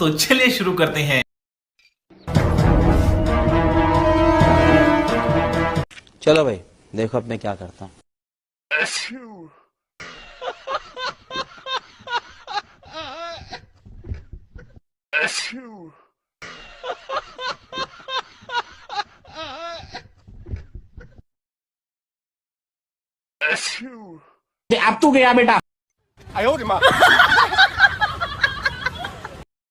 तो चलिए शुरू करते हैं। चलो भाई, देखो अब मैं क्या करता हूँ। अब तू गया बेटा।